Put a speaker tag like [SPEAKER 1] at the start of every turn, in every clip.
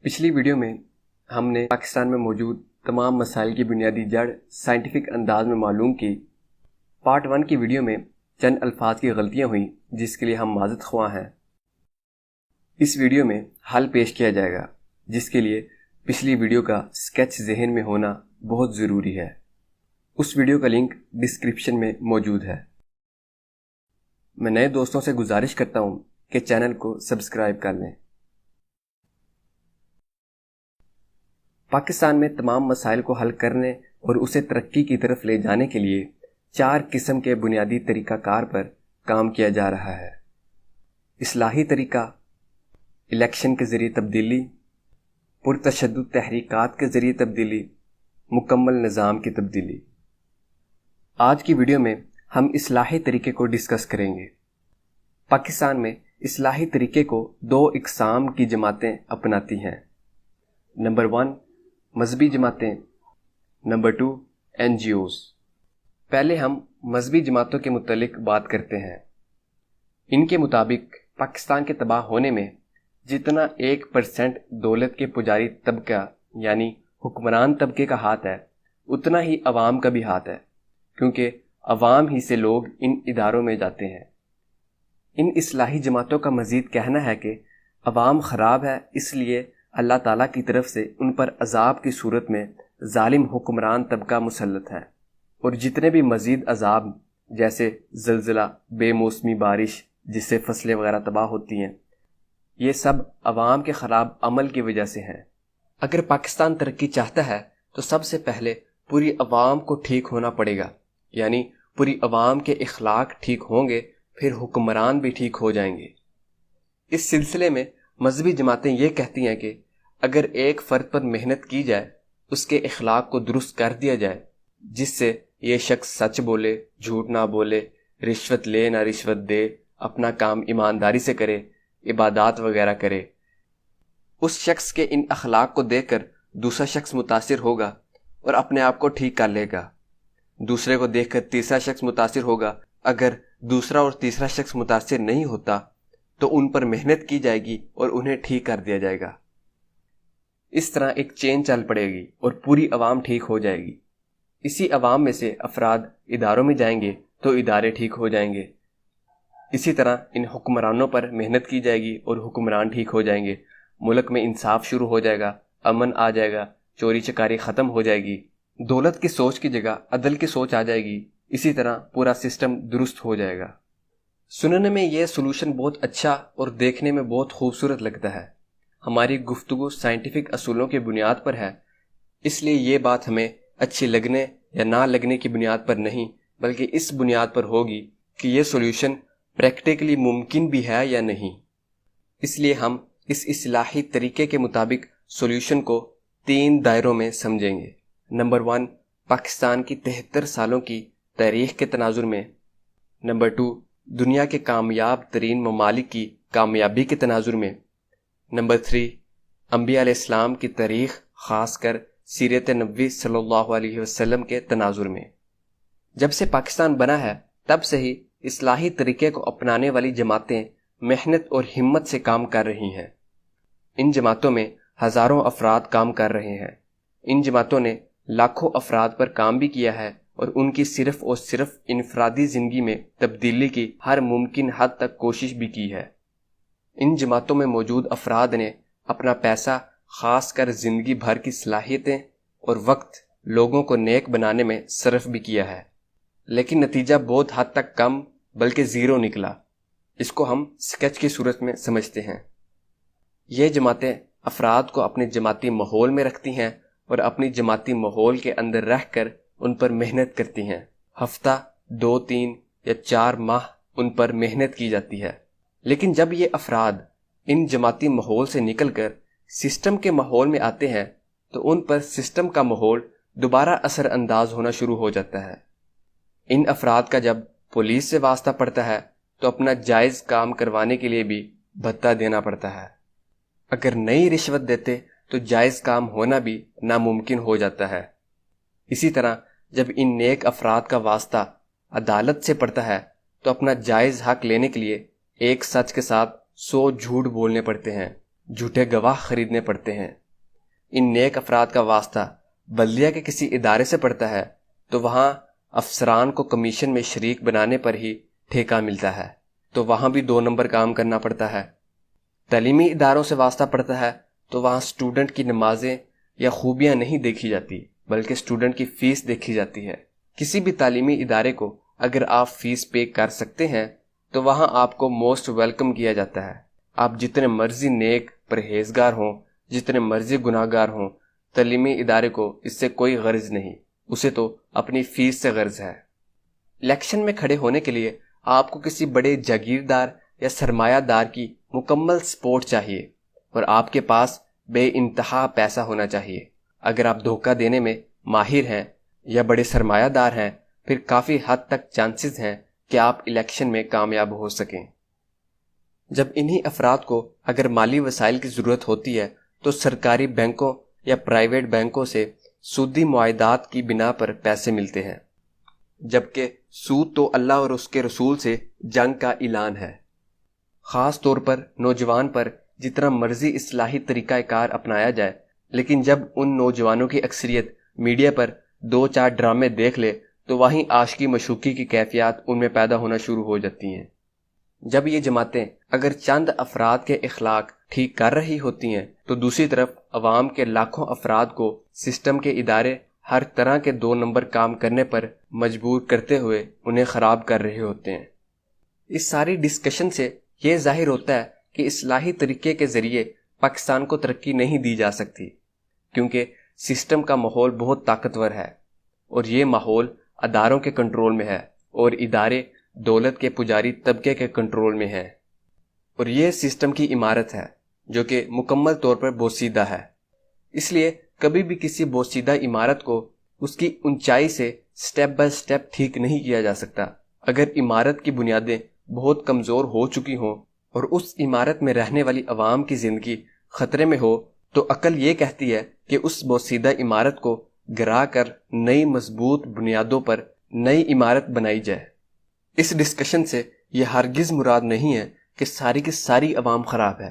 [SPEAKER 1] پچھلی ویڈیو میں ہم نے پاکستان میں موجود تمام مسائل کی بنیادی جڑ سائنٹیفک انداز میں معلوم کی۔ پارٹ 1 کی ویڈیو میں چند الفاظ کی غلطیاں ہوئیں جس کے لیے ہم معذرت خواہ ہیں۔ اس ویڈیو میں حل پیش کیا جائے گا جس کے لیے پچھلی ویڈیو کا سکیچ ذہن میں ہونا بہت ضروری ہے۔ اس ویڈیو کا لنک ڈسکرپشن میں موجود ہے۔ میں نئے دوستوں سے گزارش کرتا ہوں کہ چینل کو سبسکرائب کر لیں۔ پاکستان میں تمام مسائل کو حل کرنے اور اسے ترقی کی طرف لے جانے کے لیے 4 قسم کے بنیادی طریقہ کار پر کام کیا جا رہا ہے۔ اصلاحی طریقہ، الیکشن کے ذریعے تبدیلی، پرتشدد تحریکات کے ذریعے تبدیلی، مکمل نظام کی تبدیلی۔ آج کی ویڈیو میں ہم اصلاحی طریقے کو ڈسکس کریں گے۔ پاکستان میں اصلاحی طریقے کو 2 اقسام کی جماعتیں اپناتی ہیں۔ نمبر 1 مذہبی جماعتیں، نمبر 2 NGOs۔ پہلے ہم مذہبی جماعتوں کے متعلق بات کرتے ہیں۔ ان کے مطابق پاکستان کے تباہ ہونے میں جتنا 1% دولت کے پجاری طبقہ یعنی حکمران طبقے کا ہاتھ ہے، اتنا ہی عوام کا بھی ہاتھ ہے، کیونکہ عوام ہی سے لوگ ان اداروں میں جاتے ہیں۔ ان اصلاحی جماعتوں کا مزید کہنا ہے کہ عوام خراب ہے، اس لیے اللہ تعالیٰ کی طرف سے ان پر عذاب کی صورت میں ظالم حکمران طبقہ مسلط ہے، اور جتنے بھی مزید عذاب جیسے زلزلہ، بے موسمی بارش جس سے فصلیں وغیرہ تباہ ہوتی ہیں، یہ سب عوام کے خراب عمل کی وجہ سے ہیں۔ اگر پاکستان ترقی چاہتا ہے تو سب سے پہلے پوری عوام کو ٹھیک ہونا پڑے گا، یعنی پوری عوام کے اخلاق ٹھیک ہوں گے، پھر حکمران بھی ٹھیک ہو جائیں گے۔ اس سلسلے میں مذہبی جماعتیں یہ کہتی ہیں کہ اگر ایک فرد پر محنت کی جائے، اس کے اخلاق کو درست کر دیا جائے، جس سے یہ شخص سچ بولے، جھوٹ نہ بولے، رشوت لے نہ رشوت دے، اپنا کام ایمانداری سے کرے، عبادات وغیرہ کرے، اس شخص کے ان اخلاق کو دیکھ کر دوسرا شخص متاثر ہوگا اور اپنے آپ کو ٹھیک کر لے گا۔ دوسرے کو دیکھ کر تیسرا شخص متاثر ہوگا۔ اگر دوسرا اور تیسرا شخص متاثر نہیں ہوتا تو ان پر محنت کی جائے گی اور انہیں ٹھیک کر دیا جائے گا۔ اس طرح ایک چین چل پڑے گی اور پوری عوام ٹھیک ہو جائے گی۔ اسی عوام میں سے افراد اداروں میں جائیں گے تو ادارے ٹھیک ہو جائیں گے۔ اسی طرح ان حکمرانوں پر محنت کی جائے گی اور حکمران ٹھیک ہو جائیں گے۔ ملک میں انصاف شروع ہو جائے گا، امن آ جائے گا، چوری چکاری ختم ہو جائے گی، دولت کی سوچ کی جگہ عدل کی سوچ آ جائے گی۔ اسی طرح پورا سسٹم درست ہو جائے گا۔ سننے میں یہ سولوشن بہت اچھا اور دیکھنے میں بہت خوبصورت لگتا ہے۔ ہماری گفتگو سائنٹیفک اصولوں کی بنیاد پر ہے، اس لیے یہ بات ہمیں اچھی لگنے یا نہ لگنے کی بنیاد پر نہیں، بلکہ اس بنیاد پر ہوگی کہ یہ سولوشن پریکٹیکلی ممکن بھی ہے یا نہیں۔ اس لیے ہم اس اصلاحی طریقے کے مطابق سولوشن کو 3 دائروں میں سمجھیں گے۔ نمبر 1 پاکستان کی 73 سالوں کی تاریخ کے تناظر میں۔ نمبر 2 دنیا کے کامیاب ترین ممالک کی کامیابی کے تناظر میں۔ نمبر 3 انبیاء علیہ السلام کی تاریخ، خاص کر سیرت نبوی صلی اللہ علیہ وسلم کے تناظر میں۔ جب سے پاکستان بنا ہے تب سے ہی اصلاحی طریقے کو اپنانے والی جماعتیں محنت اور ہمت سے کام کر رہی ہیں۔ ان جماعتوں میں ہزاروں افراد کام کر رہے ہیں۔ ان جماعتوں نے لاکھوں افراد پر کام بھی کیا ہے اور ان کی صرف اور صرف انفرادی زندگی میں تبدیلی کی ہر ممکن حد تک کوشش بھی کی ہے۔ ان جماعتوں میں موجود افراد نے اپنا پیسہ، خاص کر زندگی بھر کی صلاحیتیں اور وقت لوگوں کو نیک بنانے میں صرف بھی کیا ہے، لیکن نتیجہ بہت حد تک کم بلکہ 0 نکلا۔ اس کو ہم سکیچ کی صورت میں سمجھتے ہیں۔ یہ جماعتیں افراد کو اپنے جماعتی ماحول میں رکھتی ہیں اور اپنی جماعتی ماحول کے اندر رہ کر ان پر محنت کرتی ہیں۔ ہفتہ، 2، 3 یا 4 ماہ ان پر محنت کی جاتی ہے۔ لیکن جب یہ افراد ان جماعتی ماحول سے نکل کر سسٹم کے ماحول میں آتے ہیں تو ان پر سسٹم کا ماحول دوبارہ اثر انداز ہونا شروع ہو جاتا ہے۔ ان افراد کا جب پولیس سے واسطہ پڑتا ہے تو اپنا جائز کام کروانے کے لیے بھی بھتہ دینا پڑتا ہے۔ اگر نئی رشوت دیتے تو جائز کام ہونا بھی ناممکن ہو جاتا ہے۔ اسی طرح جب ان نیک افراد کا واسطہ عدالت سے پڑتا ہے تو اپنا جائز حق لینے کے لیے ایک سچ کے ساتھ 100 جھوٹ بولنے پڑتے ہیں۔ جھوٹے گواہ خریدنے پڑتے ہیں۔ ان نیک افراد کا واسطہ بلدیہ کے کسی ادارے سے پڑتا ہے تو وہاں افسران کو کمیشن میں شریک بنانے پر ہی ٹھیکہ ملتا ہے، تو وہاں بھی 2 نمبر کام کرنا پڑتا ہے۔ تعلیمی اداروں سے واسطہ پڑتا ہے تو وہاں اسٹوڈنٹ کی نمازیں یا خوبیاں نہیں دیکھی جاتی بلکہ اسٹوڈنٹ کی فیس دیکھی جاتی ہے۔ کسی بھی تعلیمی ادارے کو اگر آپ فیس پے کر سکتے ہیں تو وہاں آپ کو موسٹ ویلکم کیا جاتا ہے۔ آپ جتنے مرضی نیک پرہیزگار ہوں، جتنے مرضی گناہ گار ہوں، تعلیمی ادارے کو اس سے کوئی غرض نہیں، اسے تو اپنی فیس سے غرض ہے۔ الیکشن میں کھڑے ہونے کے لیے آپ کو کسی بڑے جاگیردار یا سرمایہ دار کی مکمل سپورٹ چاہیے اور آپ کے پاس بے انتہا پیسہ ہونا چاہیے۔ اگر آپ دھوکہ دینے میں ماہر ہیں یا بڑے سرمایہ دار ہیں، پھر کافی حد تک چانسز ہیں کہ آپ الیکشن میں کامیاب ہو سکیں۔ جب انہی افراد کو اگر مالی وسائل کی ضرورت ہوتی ہے تو سرکاری بینکوں یا پرائیویٹ بینکوں سے سودی معاہدات کی بنا پر پیسے ملتے ہیں، جبکہ سود تو اللہ اور اس کے رسول سے جنگ کا اعلان ہے۔ خاص طور پر نوجوان پر جتنا مرضی اصلاحی طریقہ کار اپنایا جائے، لیکن جب ان نوجوانوں کی اکثریت میڈیا پر 2-4 ڈرامے دیکھ لے تو وہیں عاشقی مشوقی کی کیفیات ان میں پیدا ہونا شروع ہو جاتی ہیں۔ جب یہ جماعتیں اگر چند افراد کے اخلاق ٹھیک کر رہی ہوتی ہیں تو دوسری طرف عوام کے لاکھوں افراد کو سسٹم کے ادارے ہر طرح کے 2 نمبر کام کرنے پر مجبور کرتے ہوئے انہیں خراب کر رہے ہوتے ہیں۔ اس ساری ڈسکشن سے یہ ظاہر ہوتا ہے کہ اصلاحی طریقے کے ذریعے پاکستان کو ترقی نہیں دی جا سکتی، کیونکہ سسٹم کا ماحول بہت طاقتور ہے اور یہ ماحول اداروں کے کنٹرول میں ہے اور ادارے دولت کے پجاری طبقے کے کنٹرول میں ہیں، اور یہ سسٹم کی عمارت ہے جو کہ مکمل طور پر بوسیدہ ہے۔ اس لیے کبھی بھی کسی بوسیدہ عمارت کو اس کی اونچائی سے سٹیپ بائی سٹیپ ٹھیک نہیں کیا جا سکتا۔ اگر عمارت کی بنیادیں بہت کمزور ہو چکی ہوں اور اس عمارت میں رہنے والی عوام کی زندگی خطرے میں ہو تو عقل یہ کہتی ہے کہ اس بوسیدہ عمارت کو گرا کر نئی مضبوط بنیادوں پر نئی عمارت بنائی جائے۔ اس ڈسکشن سے یہ ہرگز مراد نہیں ہے کہ ساری کی ساری عوام خراب ہے۔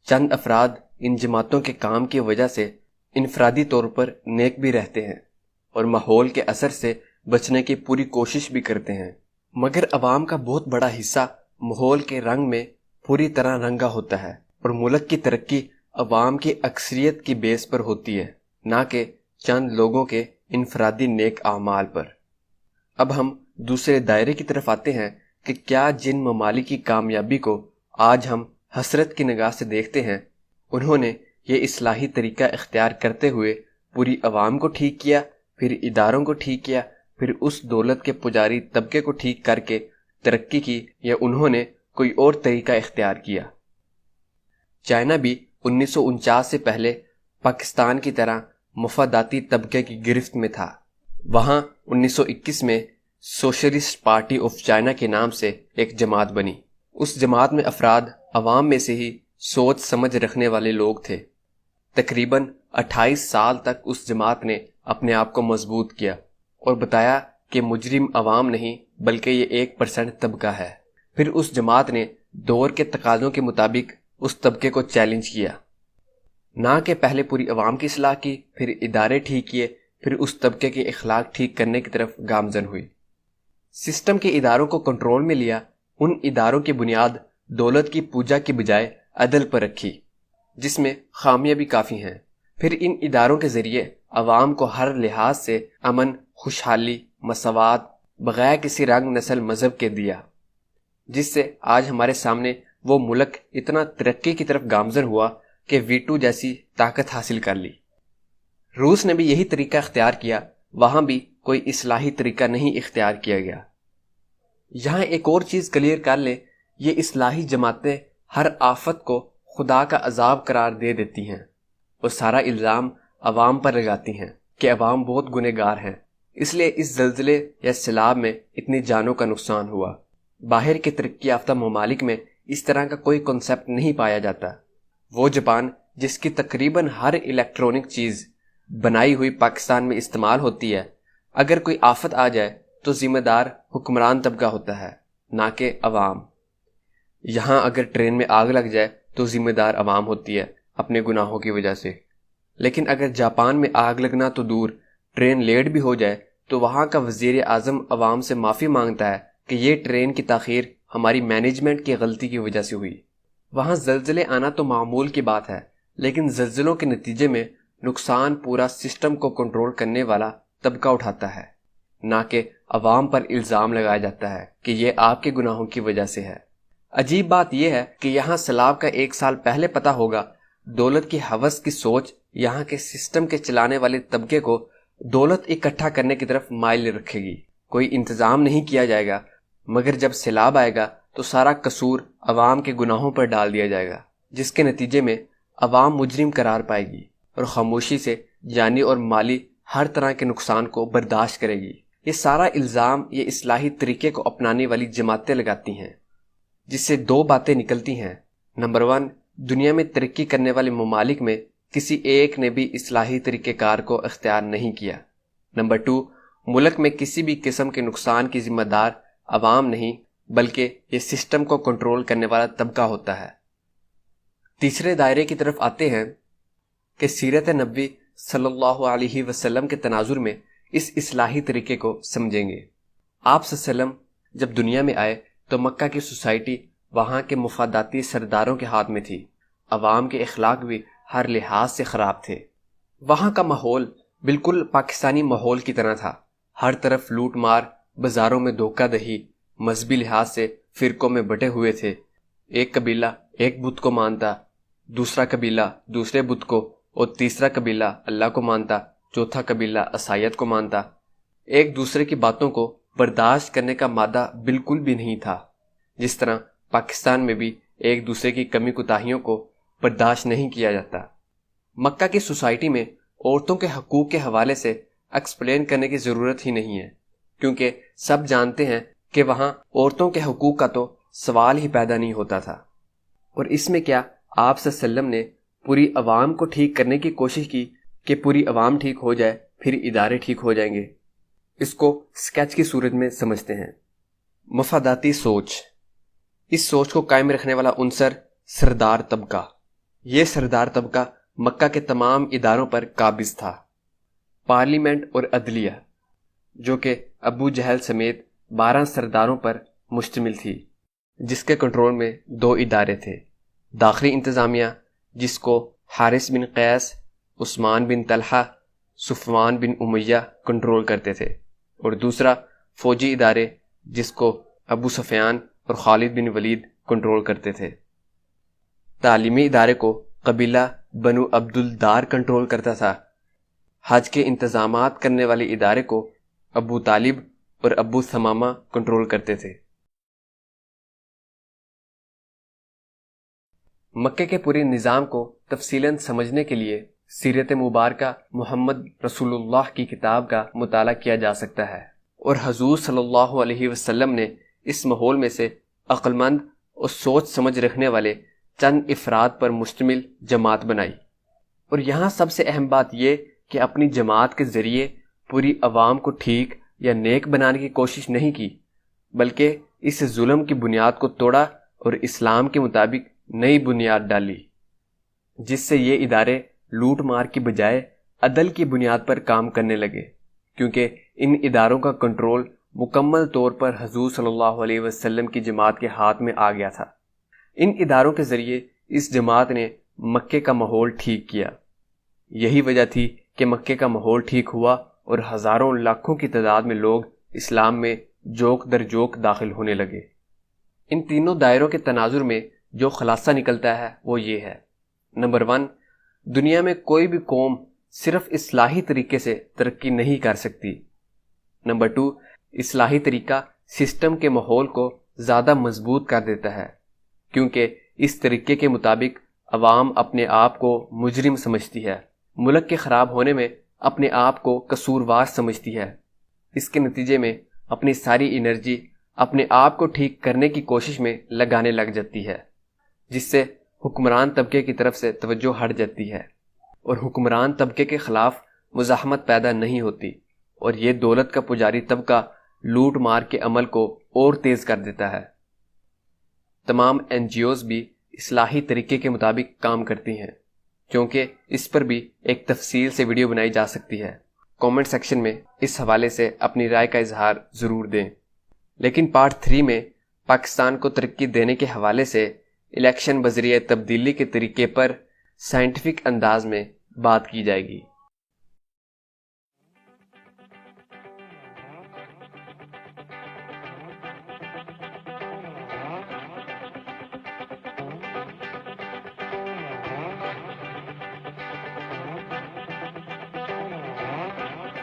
[SPEAKER 1] چند افراد ان جماعتوں کے کام کی وجہ سے انفرادی طور پر نیک بھی رہتے ہیں اور ماحول کے اثر سے بچنے کی پوری کوشش بھی کرتے ہیں، مگر عوام کا بہت بڑا حصہ ماحول کے رنگ میں پوری طرح رنگا ہوتا ہے، اور ملک کی ترقی عوام کی اکثریت کی بیس پر ہوتی ہے، نہ کہ چند لوگوں کے انفرادی نیک اعمال پر۔ اب ہم دوسرے دائرے کی طرف آتے ہیں کہ کیا جن ممالک کی کامیابی کو آج ہم حسرت کی نگاہ سے دیکھتے ہیں، انہوں نے یہ اصلاحی طریقہ اختیار کرتے ہوئے پوری عوام کو ٹھیک کیا، پھر اداروں کو ٹھیک کیا، پھر اس دولت کے پجاری طبقے کو ٹھیک کر کے ترقی کی، یا انہوں نے کوئی اور طریقہ اختیار کیا؟ چائنا بھی 1949 سے پہلے پاکستان کی طرح مفاداتی طبقے کی گرفت میں تھا۔ وہاں 1921 میں سوشلسٹ پارٹی آف چائنا کے نام سے ایک جماعت بنی۔ اس جماعت میں افراد عوام میں سے ہی سوچ سمجھ رکھنے والے لوگ تھے۔ تقریباً 28 سال تک اس جماعت نے اپنے آپ کو مضبوط کیا اور بتایا کہ مجرم عوام نہیں بلکہ یہ 1% طبقہ ہے۔ پھر اس جماعت نے دور کے تقاضوں کے مطابق اس طبقے کو چیلنج کیا، نہ کہ پہلے پوری عوام کی اصلاح کی، پھر ادارے ٹھیک کیے، پھر اس طبقے کے اخلاق ٹھیک کرنے کی طرف گامزن ہوئی۔ سسٹم کے اداروں کو کنٹرول میں لیا۔ ان اداروں کی بنیاد دولت کی پوجا کی بجائے عدل پر رکھی، جس میں خامیاں بھی کافی ہیں۔ پھر ان اداروں کے ذریعے عوام کو ہر لحاظ سے امن، خوشحالی، مساوات بغیر کسی رنگ، نسل، مذہب کے دیا، جس سے آج ہمارے سامنے وہ ملک اتنا ترقی کی طرف گامزن ہوا کہ ویٹو جیسی طاقت حاصل کر لی۔ روس نے بھی یہی طریقہ اختیار کیا، وہاں بھی کوئی اصلاحی طریقہ نہیں اختیار کیا گیا۔ یہاں ایک اور چیز کلیئر کر لیں، یہ اصلاحی جماعتیں ہر آفت کو خدا کا عذاب قرار دے دیتی ہیں اور سارا الزام عوام پر لگاتی ہیں کہ عوام بہت گنہگار ہیں، اس لیے اس زلزلے یا سیلاب میں اتنی جانوں کا نقصان ہوا۔ باہر کے ترقی یافتہ ممالک میں اس طرح کا کوئی کنسیپٹ نہیں پایا جاتا۔ وہ جاپان جس کی تقریباً ہر الیکٹرانک چیز بنائی ہوئی پاکستان میں استعمال ہوتی ہے، اگر کوئی آفت آ جائے تو ذمہ دار حکمران طبقہ ہوتا ہے، نہ کہ عوام۔ یہاں اگر ٹرین میں آگ لگ جائے تو ذمہ دار عوام ہوتی ہے اپنے گناہوں کی وجہ سے۔ لیکن اگر جاپان میں آگ لگنا تو دور، ٹرین لیٹ بھی ہو جائے تو وہاں کا وزیر اعظم عوام سے معافی مانگتا ہے کہ یہ ٹرین کی تاخیر ہماری مینجمنٹ کی غلطی کی وجہ سے ہوئی۔ وہاں زلزلے آنا تو معمول کی بات ہے، لیکن زلزلوں کے نتیجے میں نقصان پورا سسٹم کو کنٹرول کرنے والا طبقہ اٹھاتا ہے، نہ کہ عوام پر الزام لگایا جاتا ہے کہ یہ آپ کے گناہوں کی وجہ سے ہے۔ عجیب بات یہ ہے کہ یہاں سیلاب کا 1 سال پہلے پتہ ہوگا، دولت کی ہوس کی سوچ یہاں کے سسٹم کے چلانے والے طبقے کو دولت اکٹھا کرنے کی طرف مائل رکھے گی۔ کوئی انتظام نہیں کیا جائے گا، مگر جب سیلاب آئے گا تو سارا قصور عوام کے گناہوں پر ڈال دیا جائے گا، جس کے نتیجے میں عوام مجرم قرار پائے گی اور خاموشی سے جانی اور مالی ہر طرح کے نقصان کو برداشت کرے گی۔ یہ سارا الزام یہ اصلاحی طریقے کو اپنانے والی جماعتیں لگاتی ہیں، جس سے 2 باتیں نکلتی ہیں۔ نمبر 1، دنیا میں ترقی کرنے والے ممالک میں کسی ایک نے بھی اصلاحی طریقہ کار کو اختیار نہیں کیا۔ نمبر 2، ملک میں کسی بھی قسم کے نقصان کی ذمہ دار عوام نہیں، بلکہ یہ سسٹم کو کنٹرول کرنے والا طبقہ ہوتا ہے۔ تیسرے دائرے کی طرف آتے ہیں کہ سیرت نبوی صلی اللہ علیہ وسلم کے تناظر میں اس اصلاحی طریقے کو سمجھیں گے۔ آپ صلی اللہ علیہ وسلم جب دنیا میں آئے تو مکہ کی سوسائٹی وہاں کے مفاداتی سرداروں کے ہاتھ میں تھی۔ عوام کے اخلاق بھی ہر لحاظ سے خراب تھے۔ وہاں کا ماحول بالکل پاکستانی ماحول کی طرح تھا، ہر طرف لوٹ مار، بازاروں میں دھوکہ دہی، مذہبی لحاظ سے فرقوں میں بٹے ہوئے تھے۔ ایک قبیلہ ایک بت کو مانتا، دوسرا قبیلہ دوسرے بت کو، اور تیسرا قبیلہ اللہ کو مانتا، چوتھا قبیلہ عیسائیت کو مانتا۔ ایک دوسرے کی باتوں کو برداشت کرنے کا مادہ بالکل بھی نہیں تھا، جس طرح پاکستان میں بھی ایک دوسرے کی کمی کوتاہیوں کو برداشت نہیں کیا جاتا۔ مکہ کی سوسائٹی میں عورتوں کے حقوق کے حوالے سے ایکسپلین کرنے کی ضرورت ہی نہیں ہے، کیونکہ سب جانتے ہیں کہ وہاں عورتوں کے حقوق کا تو سوال ہی پیدا نہیں ہوتا تھا۔ اور اس میں کیا آپ صلی اللہ علیہ وسلم نے پوری عوام کو ٹھیک کرنے کی کوشش کی کہ پوری عوام ٹھیک ہو جائے پھر ادارے ٹھیک ہو جائیں گے؟ اس کو سکیچ کی صورت میں سمجھتے ہیں۔ مفاداتی سوچ، اس سوچ کو قائم رکھنے والا عنصر سردار طبقہ۔ یہ سردار طبقہ مکہ کے تمام اداروں پر قابض تھا۔ پارلیمنٹ اور عدلیہ، جو کہ ابو جہل سمیت 12 سرداروں پر مشتمل تھی، جس کے کنٹرول میں 2 ادارے تھے۔ داخلی انتظامیہ، جس کو حارث بن قیس، عثمان بن طلحہ، صفوان بن امیہ کنٹرول کرتے تھے، اور دوسرا فوجی ادارے جس کو ابو سفیان اور خالد بن ولید کنٹرول کرتے تھے۔ تعلیمی ادارے کو قبیلہ بنو عبد الدار کنٹرول کرتا تھا۔ حج کے انتظامات کرنے والے ادارے کو ابو طالب اور ابو ثمامہ کنٹرول کرتے تھے۔ مکے کے پورے نظام کو تفصیلاً سمجھنے کے لیے سیرت مبارکہ محمد رسول اللہ کی کتاب کا مطالعہ کیا جا سکتا ہے، اور حضور صلی اللہ علیہ وسلم نے اس ماحول میں سے عقل مند اور سوچ سمجھ رکھنے والے چند افراد پر مشتمل جماعت بنائی۔ اور یہاں سب سے اہم بات یہ کہ اپنی جماعت کے ذریعے پوری عوام کو ٹھیک یا نیک بنانے کی کوشش نہیں کی، بلکہ اس ظلم کی بنیاد کو توڑا اور اسلام کے مطابق نئی بنیاد ڈالی، جس سے یہ ادارے لوٹ مار کی بجائے عدل کی بنیاد پر کام کرنے لگے، کیونکہ ان اداروں کا کنٹرول مکمل طور پر حضور صلی اللہ علیہ وسلم کی جماعت کے ہاتھ میں آ گیا تھا۔ ان اداروں کے ذریعے اس جماعت نے مکے کا ماحول ٹھیک کیا۔ یہی وجہ تھی کہ مکے کا ماحول ٹھیک ہوا اور ہزاروں لاکھوں کی تعداد میں لوگ اسلام میں جوک در جوک داخل ہونے لگے۔ ان تینوں دائروں کے تناظر میں جو خلاصہ نکلتا ہے وہ یہ ہے: نمبر 1، دنیا میں کوئی بھی قوم صرف اصلاحی طریقے سے ترقی نہیں کر سکتی۔ نمبر 2، اصلاحی طریقہ سسٹم کے ماحول کو زیادہ مضبوط کر دیتا ہے، کیونکہ اس طریقے کے مطابق عوام اپنے آپ کو مجرم سمجھتی ہے، ملک کے خراب ہونے میں اپنے آپ کو قصوروار سمجھتی ہے۔ اس کے نتیجے میں اپنی ساری انرجی اپنے آپ کو ٹھیک کرنے کی کوشش میں لگانے لگ جاتی ہے، جس سے حکمران طبقے کی طرف سے توجہ ہٹ جاتی ہے اور حکمران طبقے کے خلاف مزاحمت پیدا نہیں ہوتی، اور یہ دولت کا پجاری طبقہ لوٹ مار کے عمل کو اور تیز کر دیتا ہے۔ تمام NGOs بھی اصلاحی طریقے کے مطابق کام کرتی ہیں، کیونکہ اس پر بھی ایک تفصیل سے ویڈیو بنائی جا سکتی ہے۔ کامنٹ سیکشن میں اس حوالے سے اپنی رائے کا اظہار ضرور دیں۔ لیکن پارٹ 3 میں پاکستان کو ترقی دینے کے حوالے سے الیکشن بذریعہ تبدیلی کے طریقے پر سائنٹیفک انداز میں بات کی جائے گی۔